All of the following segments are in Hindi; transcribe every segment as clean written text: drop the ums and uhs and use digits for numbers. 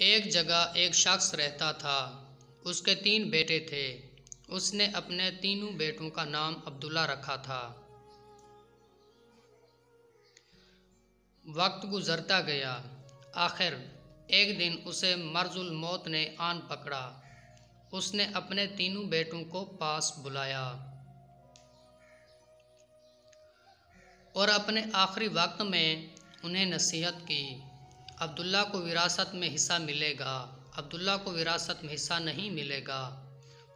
एक जगह एक शख्स रहता था। उसके 3 बेटे थे। उसने अपने तीनों बेटों का नाम अब्दुल्ला रखा था। वक्त गुजरता गया। आखिर एक दिन उसे मर्जुल मौत ने आन पकड़ा। उसने अपने तीनों बेटों को पास बुलाया और अपने आखिरी वक्त में उन्हें नसीहत की। अब्दुल्ला को विरासत में हिस्सा मिलेगा, अब्दुल्ला को विरासत में हिस्सा नहीं मिलेगा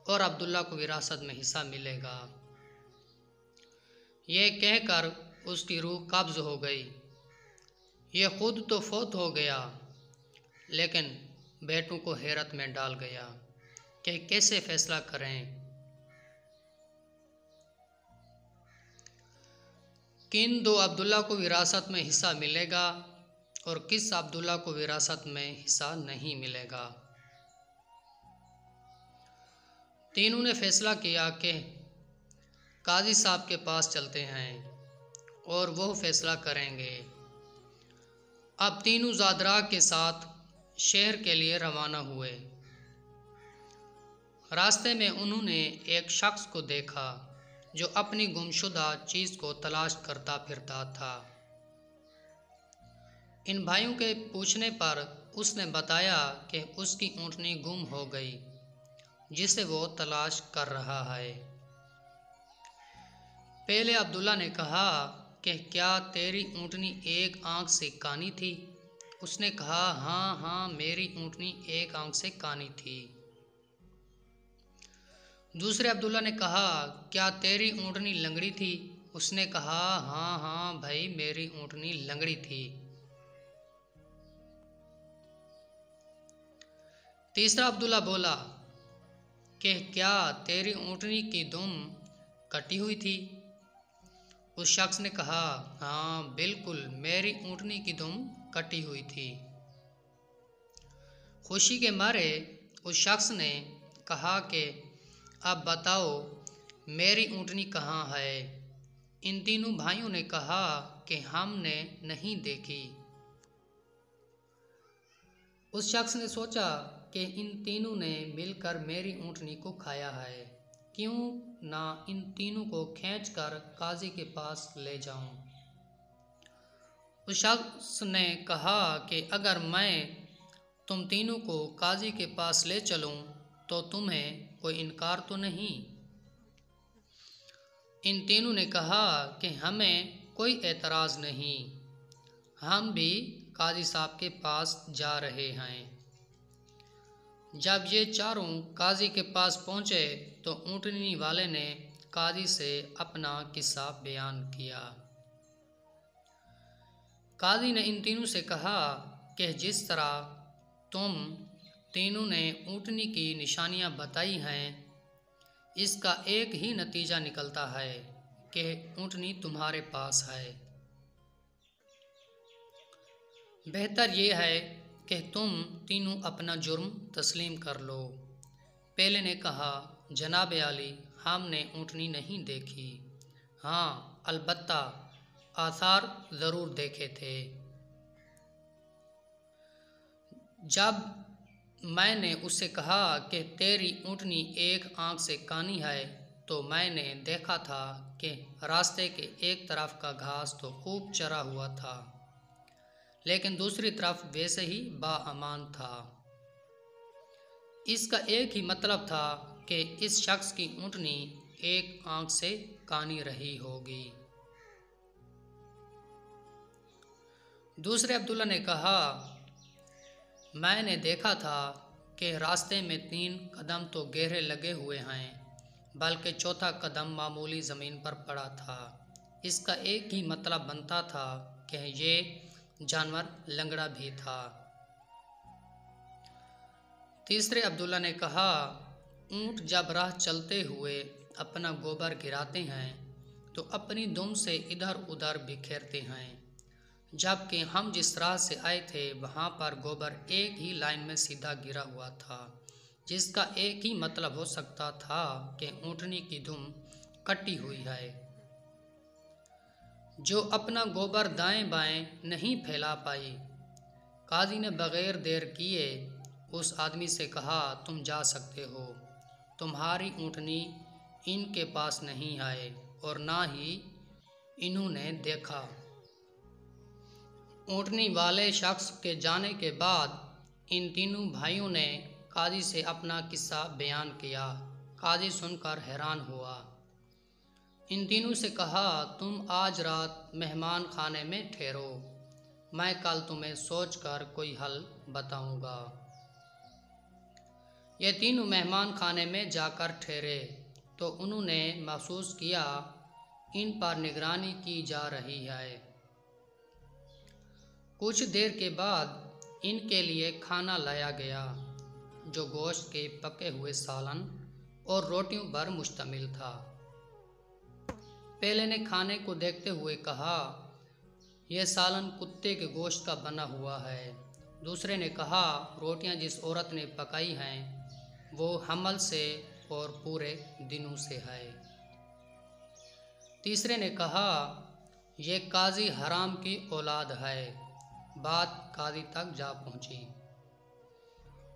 और अब्दुल्ला को विरासत में हिस्सा मिलेगा। ये कहकर उसकी रूह कब्ज़ हो गई। ये खुद तो फौत हो गया, लेकिन बेटों को हैरत में डाल गया कि कैसे फैसला करें। किन 2 अब्दुल्ला को विरासत में हिस्सा मिलेगा और किस अब्दुल्ला को विरासत में हिस्सा नहीं मिलेगा। तीनों ने फैसला किया कि काजी साहब के पास चलते हैं और वो फैसला करेंगे। अब तीनों ज़ादरा के साथ शहर के लिए रवाना हुए। रास्ते में उन्होंने एक शख्स को देखा जो अपनी गुमशुदा चीज़ को तलाश करता फिरता था। इन भाइयों के पूछने पर उसने बताया कि उसकी ऊँटनी गुम हो गई जिसे वो तलाश कर रहा है। पहले अब्दुल्ला ने कहा कि क्या तेरी ऊँटनी एक आँख से कानी थी? उसने कहा, हाँ हाँ, मेरी ऊँटनी एक आँख से कानी थी। दूसरे अब्दुल्ला ने कहा, क्या तेरी ऊँटनी लंगड़ी थी? उसने कहा, हाँ हाँ भाई, मेरी ऊँटनी लंगड़ी थी। तीसरा अब्दुल्ला बोला कि क्या तेरी ऊँटनी की दुम कटी हुई थी? उस शख्स ने कहा, हाँ बिल्कुल, मेरी ऊँटनी की दुम कटी हुई थी। खुशी के मारे उस शख्स ने कहा कि अब बताओ मेरी ऊँटनी कहाँ है? इन तीनों भाइयों ने कहा कि हमने नहीं देखी। उस शख्स ने सोचा कि इन तीनों ने मिलकर मेरी ऊँटनी को खाया है, क्यों ना इन तीनों को खींचकर काजी के पास ले जाऊं। उस शख्स ने कहा कि अगर मैं तुम तीनों को काजी के पास ले चलूं तो तुम्हें कोई इनकार तो नहीं? इन तीनों ने कहा कि हमें कोई एतराज़ नहीं, हम भी काजी साहब के पास जा रहे हैं। जब ये चारों काजी के पास पहुँचे तो ऊँटनी वाले ने काजी से अपना किस्सा बयान किया। काजी ने इन तीनों से कहा कि जिस तरह तुम तीनों ने ऊँटनी की निशानियाँ बताई हैं, इसका एक ही नतीजा निकलता है कि ऊँटनी तुम्हारे पास है। बेहतर ये है कि तुम तीनों अपना जुर्म तस्लीम कर लो। पहले ने कहा, जनाब आली, हमने ऊँटनी नहीं देखी। हाँ, अलबत्ता आसार ज़रूर देखे थे। जब मैंने उससे कहा कि तेरी ऊँटनी एक आँख से कानी है तो मैंने देखा था कि रास्ते के एक तरफ का घास तो खूब चरा हुआ था, लेकिन दूसरी तरफ वैसे ही बाअमान था। इसका एक ही मतलब था कि इस शख्स की ऊँटनी एक आँख से कानी रही होगी। दूसरे अब्दुल्ला ने कहा, मैंने देखा था कि रास्ते में 3 कदम तो गहरे लगे हुए हैं, बल्कि चौथा कदम मामूली ज़मीन पर पड़ा था। इसका एक ही मतलब बनता था कि ये जानवर लंगड़ा भी था। तीसरे अब्दुल्ला ने कहा, ऊँट जब राह चलते हुए अपना गोबर गिराते हैं तो अपनी दुम से इधर उधर बिखेरते हैं, जबकि हम जिस राह से आए थे वहाँ पर गोबर एक ही लाइन में सीधा गिरा हुआ था, जिसका एक ही मतलब हो सकता था कि ऊँटनी की दुम कटी हुई है। जो अपना गोबर दाएं बाएं नहीं फैला पाई। काजी ने बगैर देर किए उस आदमी से कहा, तुम जा सकते हो, तुम्हारी ऊँटनी इनके पास नहीं आए और ना ही इन्होंने देखा। ऊँटनी वाले शख्स के जाने के बाद इन तीनों भाइयों ने काजी से अपना किस्सा बयान किया। काजी सुनकर हैरान हुआ। इन तीनों से कहा, तुम आज रात मेहमान खाने में ठहरो, मैं कल तुम्हें सोचकर कोई हल बताऊंगा। ये तीनों मेहमान खाने में जाकर ठहरे तो उन्होंने महसूस किया इन पर निगरानी की जा रही है। कुछ देर के बाद इनके लिए खाना लाया गया, जो गोश्त के पके हुए सालन और रोटियों पर मुश्तमिल था। पहले ने खाने को देखते हुए कहा, यह सालन कुत्ते के गोश्त का बना हुआ है। दूसरे ने कहा, रोटियां जिस औरत ने पकाई हैं वो हमल से और पूरे दिनों से है। तीसरे ने कहा, यह काजी हराम की औलाद है। बात काजी तक जा पहुंची।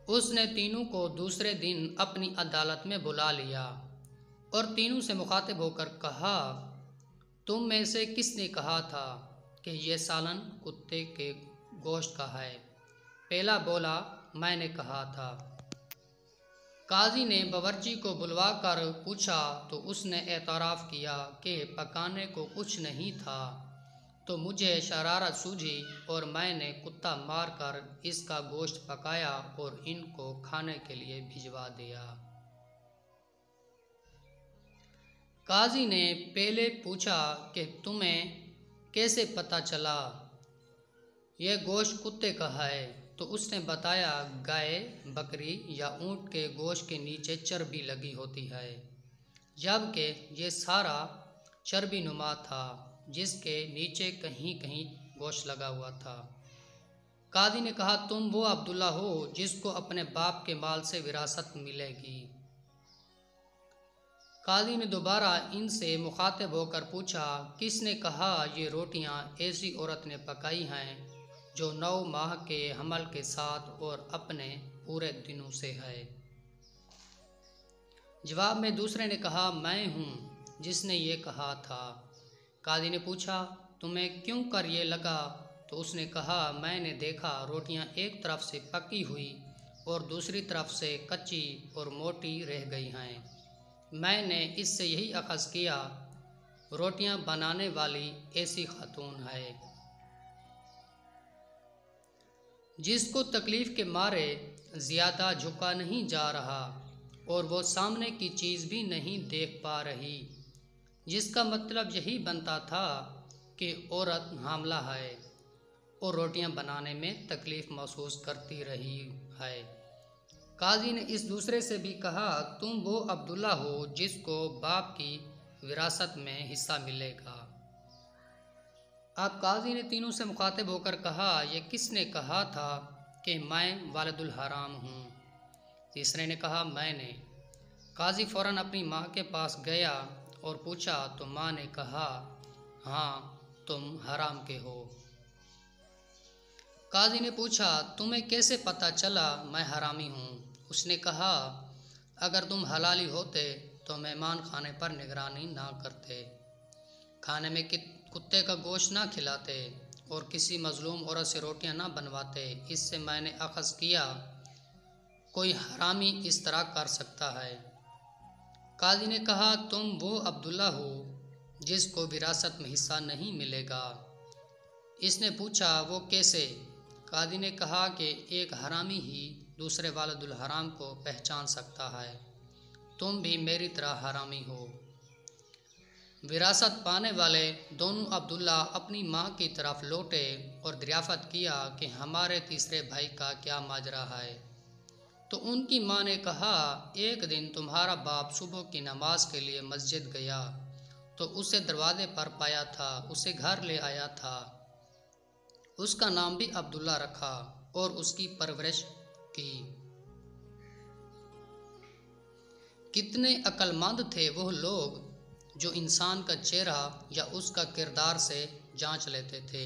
उसने तीनों को दूसरे दिन अपनी अदालत में बुला लिया और तीनों से मुखातिब होकर कहा, तुम में से किसने कहा था कि यह सालन कुत्ते के गोश्त का है? पहला बोला, मैंने कहा था। काजी ने बावर्ची को बुलवा कर पूछा तो उसने एतराफ़ किया कि पकाने को कुछ नहीं था, तो मुझे शरारत सूझी और मैंने कुत्ता मारकर इसका गोश्त पकाया और इनको खाने के लिए भिजवा दिया। काजी ने पहले पूछा कि तुम्हें कैसे पता चला यह गोश्त कुत्ते का है? तो उसने बताया, गाय, बकरी या ऊँट के गोश्त के नीचे चर्बी लगी होती है, जबकि ये सारा चर्बी नुमा था जिसके नीचे कहीं कहीं गोश्त लगा हुआ था। कादी ने कहा, तुम वो अब्दुल्ला हो जिसको अपने बाप के माल से विरासत मिलेगी। कादी ने दोबारा इनसे मुखातिब होकर पूछा, किसने कहा ये रोटियां ऐसी औरत ने पकाई हैं जो 9 माह के हमल के साथ और अपने पूरे दिनों से है? जवाब में दूसरे ने कहा, मैं हूँ जिसने ये कहा था। कादी ने पूछा, तुम्हें क्यों कर ये लगा? तो उसने कहा, मैंने देखा रोटियां एक तरफ से पकी हुई और दूसरी तरफ से कच्ची और मोटी रह गई हैं। मैंने इससे यही अखज़ किया, रोटियां बनाने वाली ऐसी खातून है जिसको तकलीफ़ के मारे ज़्यादा झुका नहीं जा रहा और वो सामने की चीज़ भी नहीं देख पा रही, जिसका मतलब यही बनता था कि औरत हामला है और रोटियां बनाने में तकलीफ़ महसूस करती रही है। काजी ने इस दूसरे से भी कहा, तुम वो अब्दुल्ला हो जिसको बाप की विरासत में हिस्सा मिलेगा। अब काजी ने तीनों से मुखातिब होकर कहा, यह किसने कहा था कि मैं वालिदुल हराम हूँ? तीसरे ने कहा, मैंने। काजी फ़ौरन अपनी माँ के पास गया और पूछा तो माँ ने कहा, हाँ, तुम हराम के हो। काजी ने पूछा, तुम्हें कैसे पता चला मैं हरामी हूँ? उसने कहा, अगर तुम हलाली होते तो मेहमान खाने पर निगरानी ना करते, खाने में कुत्ते का गोश्त ना खिलाते और किसी मजलूम औरत से रोटियां ना बनवाते। इससे मैंने अखज़ किया कोई हरामी इस तरह कर सकता है। काजी ने कहा, तुम वो अब्दुल्ला हो जिसको विरासत में हिस्सा नहीं मिलेगा। इसने पूछा, वो कैसे? कादी ने कहा कि एक हरामी ही दूसरे वालिदुल हराम को पहचान सकता है। तुम भी मेरी तरह हरामी हो। विरासत पाने वाले दोनों अब्दुल्ला अपनी माँ की तरफ लौटे और दरियाफ़त किया कि हमारे तीसरे भाई का क्या माजरा है। तो उनकी माँ ने कहा, एक दिन तुम्हारा बाप सुबह की नमाज के लिए मस्जिद गया तो उसे दरवाजे पर पाया था, उसे घर ले आया था। उसका नाम भी अब्दुल्ला रखा और उसकी परवरिश की। कितने अक्लमंद थे वह लोग जो इंसान का चेहरा या उसका किरदार से जांच लेते थे।